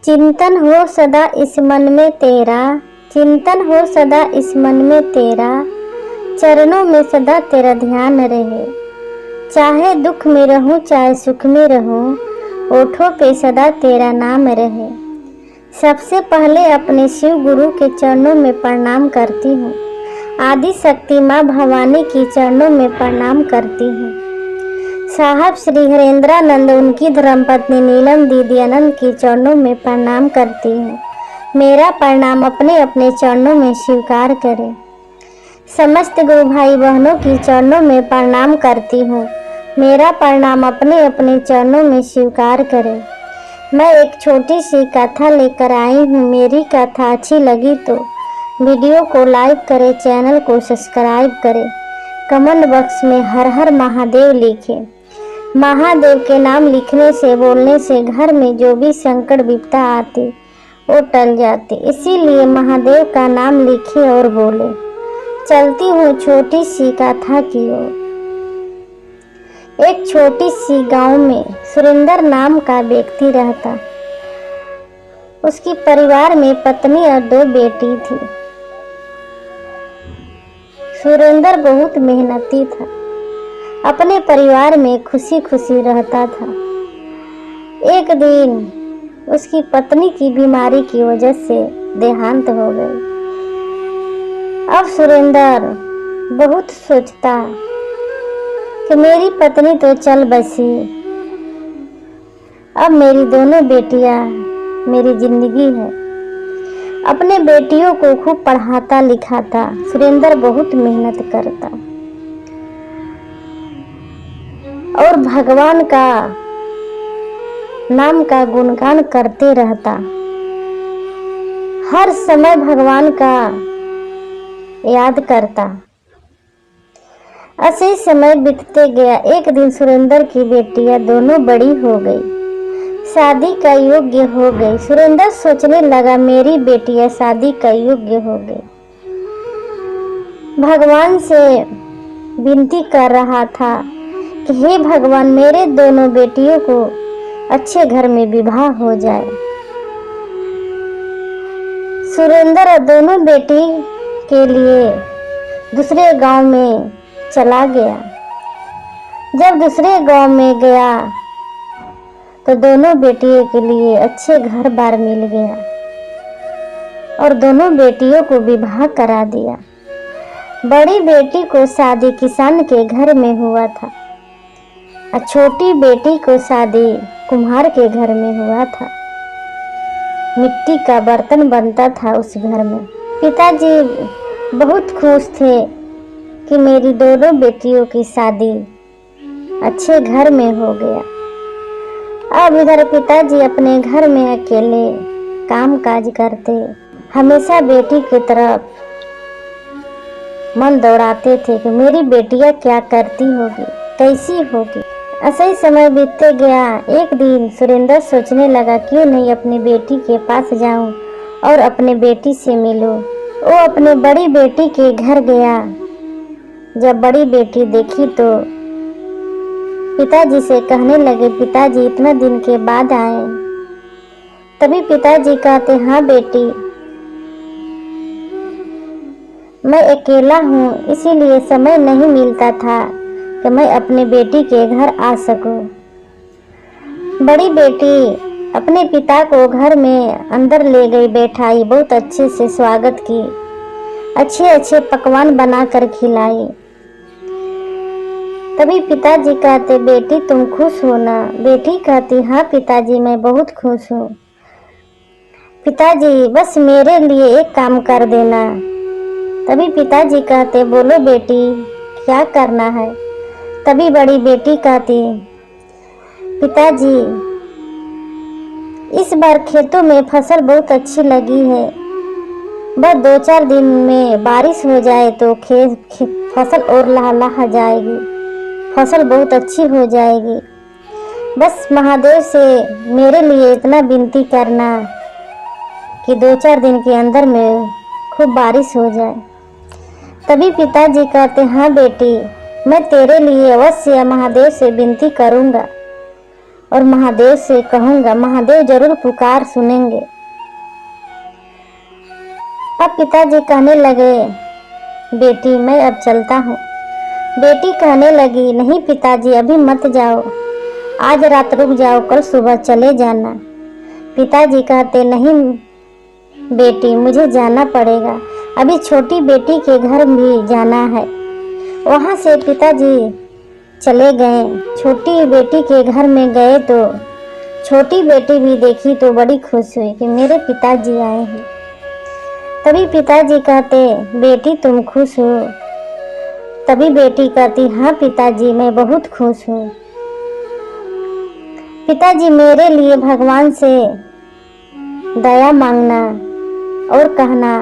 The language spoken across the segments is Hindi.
चिंतन हो सदा इस मन में तेरा, चिंतन हो सदा इस मन में तेरा, चरणों में सदा तेरा ध्यान रहे। चाहे दुख में रहूं चाहे सुख में रहूं, ओठों पे सदा तेरा नाम रहे। सबसे पहले अपने शिव गुरु के चरणों में प्रणाम करती हूँ। आदि शक्ति माँ भवानी की चरणों में प्रणाम करती हूँ। साहब श्री हरेंद्रानंद उनकी धर्मपत्नी नीलम दीदी आनंद की चरणों में प्रणाम करती हूँ। मेरा प्रणाम अपने अपने चरणों में स्वीकार करें। समस्त गुरु भाई बहनों की चरणों में प्रणाम करती हूँ। मेरा प्रणाम अपने अपने चरणों में स्वीकार करें। मैं एक छोटी सी कथा लेकर आई हूँ। मेरी कथा अच्छी लगी तो वीडियो को लाइक करें, चैनल को सब्सक्राइब करें, कमेंट बॉक्स में हर हर महादेव लिखें। महादेव के नाम लिखने से बोलने से घर में जो भी संकट विपदा आती वो टल जाती। इसीलिए महादेव का नाम लिखे और बोले। चलती हूँ छोटी सी कथा की ओर। एक छोटी सी गांव में सुरेंद्र नाम का व्यक्ति रहता। उसकी परिवार में पत्नी और 2 बेटी थी। सुरेंद्र बहुत मेहनती था, अपने परिवार में खुशी खुशी रहता था। एक दिन उसकी पत्नी की बीमारी की वजह से देहांत हो गई। अब सुरेंद्र बहुत सोचता कि मेरी पत्नी तो चल बसी, अब मेरी दोनों बेटियां मेरी जिंदगी है। अपने बेटियों को खूब पढ़ाता लिखाता सुरेंद्र बहुत मेहनत करता और भगवान का नाम का गुणगान करते रहता। हर समय भगवान का याद करता। ऐसे समय बीतते गया। एक दिन सुरेंद्र की बेटियां दोनों बड़ी हो गई, शादी का योग्य हो गई। सुरेंद्र सोचने लगा मेरी बेटियां शादी का योग्य हो गई। भगवान से विनती कर रहा था कि हे भगवान, मेरे दोनों बेटियों को अच्छे घर में विवाह हो जाए। सुरेंद्र दोनों बेटी के लिए दूसरे गांव में चला गया। जब दूसरे गांव में गया तो दोनों बेटियों के लिए अच्छे घर बार मिल गया और दोनों बेटियों को विवाह करा दिया। बड़ी बेटी को शादी किसान के घर में हुआ था और छोटी बेटी को शादी कुम्हार के घर में हुआ था। मिट्टी का बर्तन बनता था उस घर में। पिताजी बहुत खुश थे कि मेरी दोनों बेटियों की शादी अच्छे घर में हो गया। अब इधर पिताजी अपने घर में अकेले काम काज करते, हमेशा बेटी की तरफ मन दौड़ाते थे कि मेरी बेटियां क्या करती होगी, कैसी होगी। ऐसे ही समय बीतते गया। एक दिन सुरेंद्र सोचने लगा क्यों नहीं अपनी बेटी के पास जाऊं और अपने बेटी से मिलूं। वो अपने बड़ी बेटी के घर गया। जब बड़ी बेटी देखी तो पिताजी से कहने लगे, पिताजी इतना दिन के बाद आए। तभी पिताजी कहते, हाँ बेटी, मैं अकेला हूँ, इसीलिए समय नहीं मिलता था कि मैं अपने बेटी के घर आ सकूं। बड़ी बेटी अपने पिता को घर में अंदर ले गई, बैठाई, बहुत अच्छे से स्वागत की, अच्छे अच्छे पकवान बनाकर खिलाई। तभी पिताजी कहते, बेटी तुम खुश हो ना? बेटी कहती, हाँ पिताजी मैं बहुत खुश हूँ। पिताजी बस मेरे लिए एक काम कर देना। तभी पिताजी कहते, बोलो बेटी क्या करना है? तभी बड़ी बेटी कहती, पिताजी इस बार खेतों में फसल बहुत अच्छी लगी है, बस 2-4 दिन में बारिश हो जाए तो फसल और लहलहा जाएगी, फसल बहुत अच्छी हो जाएगी। बस महादेव से मेरे लिए इतना विनती करना कि 2-4 दिन के अंदर में खूब बारिश हो जाए। तभी पिताजी कहते, हाँ बेटी मैं तेरे लिए अवश्य महादेव से विनती करूँगा और महादेव से कहूँगा, महादेव जरूर पुकार सुनेंगे। अब पिताजी कहने लगे, बेटी मैं अब चलता हूँ। बेटी कहने लगी, नहीं पिताजी अभी मत जाओ, आज रात रुक जाओ, कल सुबह चले जाना। पिताजी कहते, नहीं बेटी मुझे जाना पड़ेगा, अभी छोटी बेटी के घर भी जाना है। वहाँ से पिताजी चले गए। छोटी बेटी के घर में गए तो छोटी बेटी भी देखी तो बड़ी खुश हुई कि मेरे पिताजी आए हैं। तभी पिताजी कहते, बेटी तुम खुश हो? तभी बेटी कहती, हाँ पिताजी मैं बहुत खुश हूँ। पिताजी मेरे लिए भगवान से दया मांगना और कहना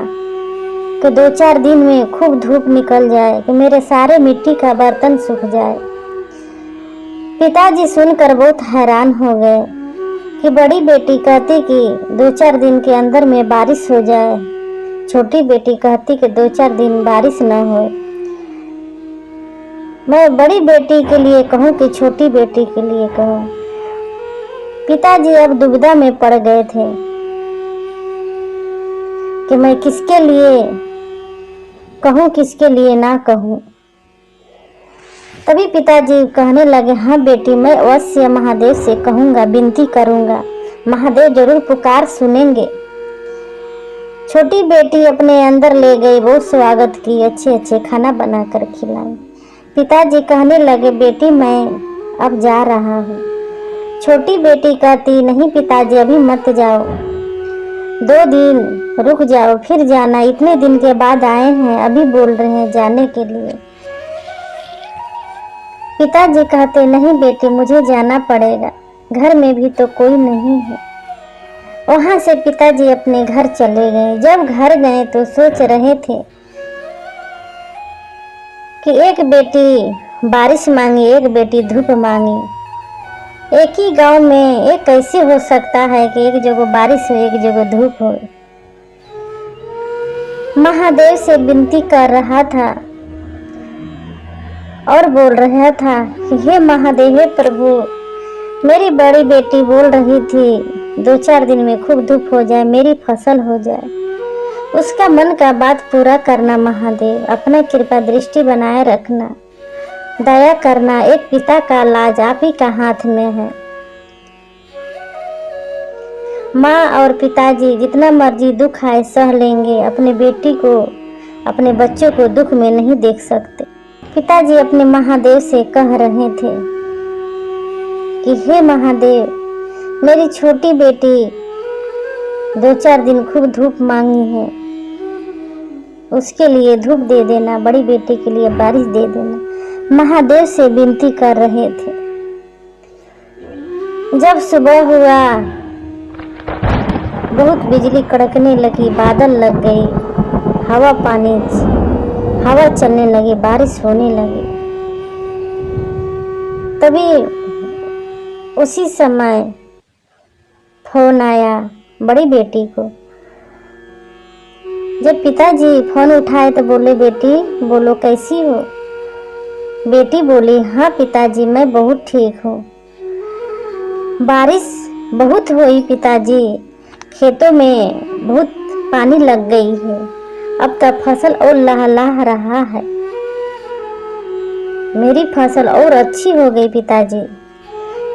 कि 2-4 दिन में खूब धूप निकल जाए, कि मेरे सारे मिट्टी का बर्तन सूख जाए। पिताजी सुनकर बहुत हैरान हो गए कि बड़ी बेटी कहती कि 2-4 दिन के अंदर में बारिश हो जाए, छोटी बेटी कहती कि 2-4 दिन बारिश न हो। मैं बड़ी बेटी के लिए कहूँ कि छोटी बेटी के लिए कहूँ? पिताजी अब दुविधा में पड़ गए थे कि मैं किसके लिए कहूँ, किसके लिए ना कहूँ। तभी पिताजी कहने लगे, हाँ बेटी मैं अवश्य महादेव से कहूँगा, विनती करूँगा, महादेव जरूर पुकार सुनेंगे। छोटी बेटी अपने अंदर ले गई, बहुत स्वागत की, अच्छे अच्छे खाना बनाकर खिलाई। पिताजी कहने लगे, बेटी मैं अब जा रहा हूँ। छोटी बेटी कहती, नहीं पिताजी अभी मत जाओ, 2 दिन रुक जाओ फिर जाना, इतने दिन के बाद आए हैं, अभी बोल रहे हैं जाने के लिए। पिताजी कहते, नहीं बेटी मुझे जाना पड़ेगा, घर में भी तो कोई नहीं है। वहां से पिताजी अपने घर चले गए। जब घर गए तो सोच रहे थे कि एक बेटी बारिश मांगी, एक बेटी धूप मांगी। एक ही गांव में एक कैसे हो सकता है कि एक जगह बारिश हो, एक जगह धूप हो। महादेव से विनती कर रहा था और बोल रहा था कि हे महादेव, हे प्रभु, मेरी बड़ी बेटी बोल रही थी 2-4 दिन में खूब धूप हो जाए, मेरी फसल हो जाए, उसका मन का बात पूरा करना महादेव, अपना कृपा दृष्टि बनाए रखना, दया करना। एक पिता का लाज आप ही का हाथ में है। माँ और पिताजी जितना मर्जी दुख आए सह लेंगे, अपने बेटी को, अपने बच्चों को दुख में नहीं देख सकते। पिताजी अपने महादेव से कह रहे थे कि हे महादेव, मेरी छोटी बेटी 2-4 दिन खूब धूप मांगी है, उसके लिए धूप दे देना, बड़ी बेटी के लिए बारिश दे देना। महादेव से विनती कर रहे थे। जब सुबह हुआ, बहुत बिजली कड़कने लगी, बादल लग गई, हवा चलने लगी, बारिश होने लगी। तभी उसी समय फोन आया बड़ी बेटी को। जब पिताजी फोन उठाए तो बोले, बेटी बोलो कैसी हो? बेटी बोली, हाँ पिताजी मैं बहुत ठीक हूँ। बारिश बहुत हुई पिताजी, खेतों में बहुत पानी लग गई है, अब तक फसल और लहलहा रहा है, मेरी फसल और अच्छी हो गई पिताजी।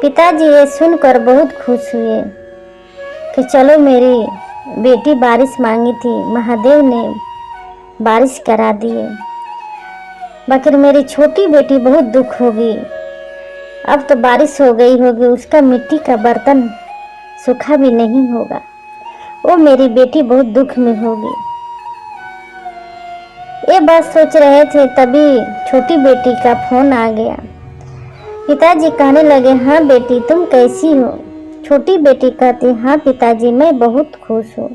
पिताजी ये सुनकर बहुत खुश हुए कि चलो, मेरी बेटी बारिश मांगी थी, महादेव ने बारिश करा दिए। बाकी मेरी छोटी बेटी बहुत दुख होगी, अब तो बारिश हो गई होगी, उसका मिट्टी का बर्तन सूखा भी नहीं होगा, वो मेरी बेटी बहुत दुख में होगी। ये बात सोच रहे थे, तभी छोटी बेटी का फोन आ गया। पिताजी कहने लगे, हाँ बेटी तुम कैसी हो? छोटी बेटी कहती, हाँ पिताजी मैं बहुत खुश हूँ।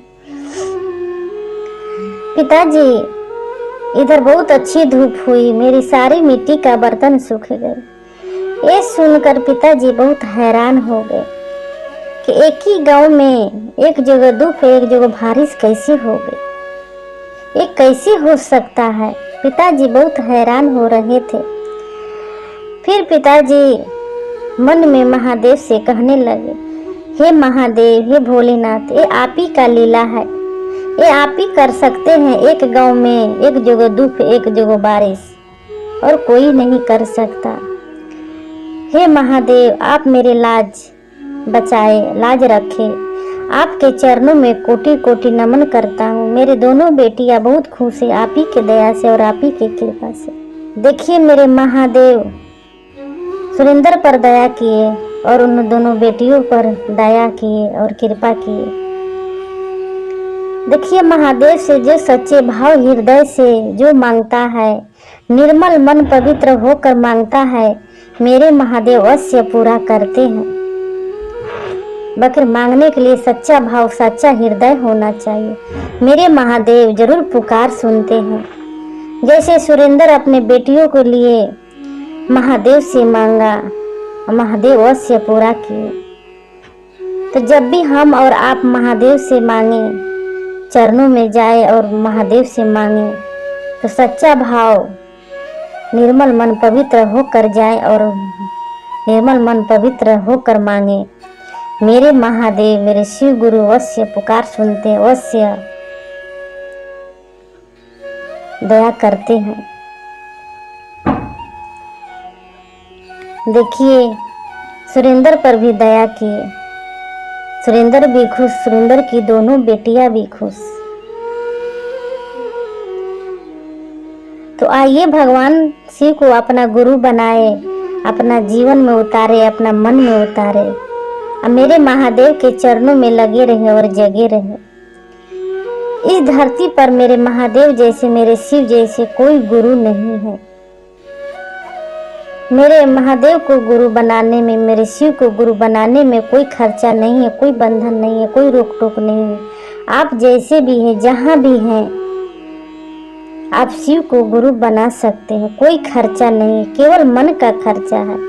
पिताजी इधर बहुत अच्छी धूप हुई, मेरी सारी मिट्टी का बर्तन सूख गए। ये सुनकर पिताजी बहुत हैरान हो गए कि एक ही गांव में एक जगह धूप, एक जगह बारिश कैसी हो गई, ये कैसे हो सकता है? पिताजी बहुत हैरान हो रहे थे। फिर पिताजी मन में महादेव से कहने लगे, हे महादेव, हे भोलेनाथ, ये आप ही का लीला है, ये आप ही कर सकते हैं। एक गांव में एक जगह धूप, एक जगह बारिश, और कोई नहीं कर सकता। हे महादेव, आप मेरे लाज बचाए, लाज रखे। आपके चरणों में कोटि कोटि नमन करता हूँ। मेरे दोनों बेटियां बहुत खुश है आप ही के दया से और आप ही की कृपा से। देखिए मेरे महादेव सुरेंद्र पर दया किए और उन दोनों बेटियों पर दया किए और कृपा किए। देखिए महादेव से जो सच्चे भाव हृदय से जो मांगता है, निर्मल मन पवित्र होकर मांगता है, मेरे महादेव अवश्य पूरा करते हैं। बकर मांगने के लिए सच्चा भाव, सच्चा हृदय होना चाहिए। मेरे महादेव जरूर पुकार सुनते हैं। जैसे सुरेंद्र अपने बेटियों को लिए महादेव से मांगा, महादेव अवश्य पूरा किए। तो जब भी हम और आप महादेव से मांगे, चरणों में जाए और महादेव से मांगे, तो सच्चा भाव, निर्मल मन पवित्र होकर जाए और निर्मल मन पवित्र होकर मांगे। मेरे महादेव, मेरे शिव गुरु अवश्य पुकार सुनते हैं, अवश्य दया करते हैं। देखिए सुरेंद्र पर भी दया किए, सुरेंद्र भी खुश, सुरेंद्र की दोनों बेटियां भी खुश। तो आइए भगवान शिव को अपना गुरु बनाए, अपना जीवन में उतारे, अपना मन में उतारे। अब मेरे महादेव के चरणों में लगे रहे और जगे रहे। इस धरती पर मेरे महादेव जैसे, मेरे शिव जैसे कोई गुरु नहीं है। मेरे महादेव को गुरु बनाने में, मेरे शिव को गुरु बनाने में कोई खर्चा नहीं है, कोई बंधन नहीं है, कोई रोक टोक नहीं है। आप जैसे भी हैं, जहां भी हैं, आप शिव को गुरु बना सकते हैं। कोई खर्चा नहीं है, केवल मन का खर्चा है।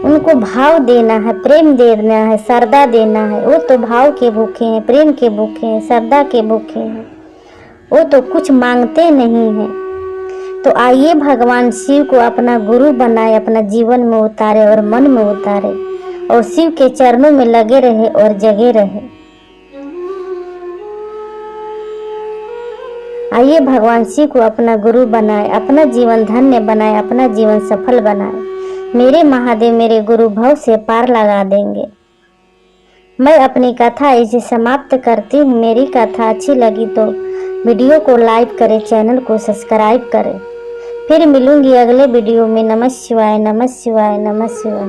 उनको भाव देना है, प्रेम देना है, श्रद्धा देना है। वो तो भाव के भूखे हैं, प्रेम के भूखे हैं, श्रद्धा के भूखे हैं। वो तो कुछ मांगते नहीं हैं। तो आइए भगवान शिव को अपना गुरु बनाए, अपना जीवन में उतारे और मन में उतारे, और शिव के चरणों में लगे रहे और जगे रहे। आइए भगवान शिव को अपना गुरु बनाए, अपना जीवन धन्य बनाए, अपना जीवन सफल बनाए। मेरे महादेव मेरे गुरु भव से पार लगा देंगे। मैं अपनी कथा इसे समाप्त करती हूँ। मेरी कथा अच्छी लगी तो वीडियो को लाइक करें, चैनल को सब्सक्राइब करें। फिर मिलूंगी अगले वीडियो में। नमः शिवाय, नमः शिवाय, नमः शिवाय।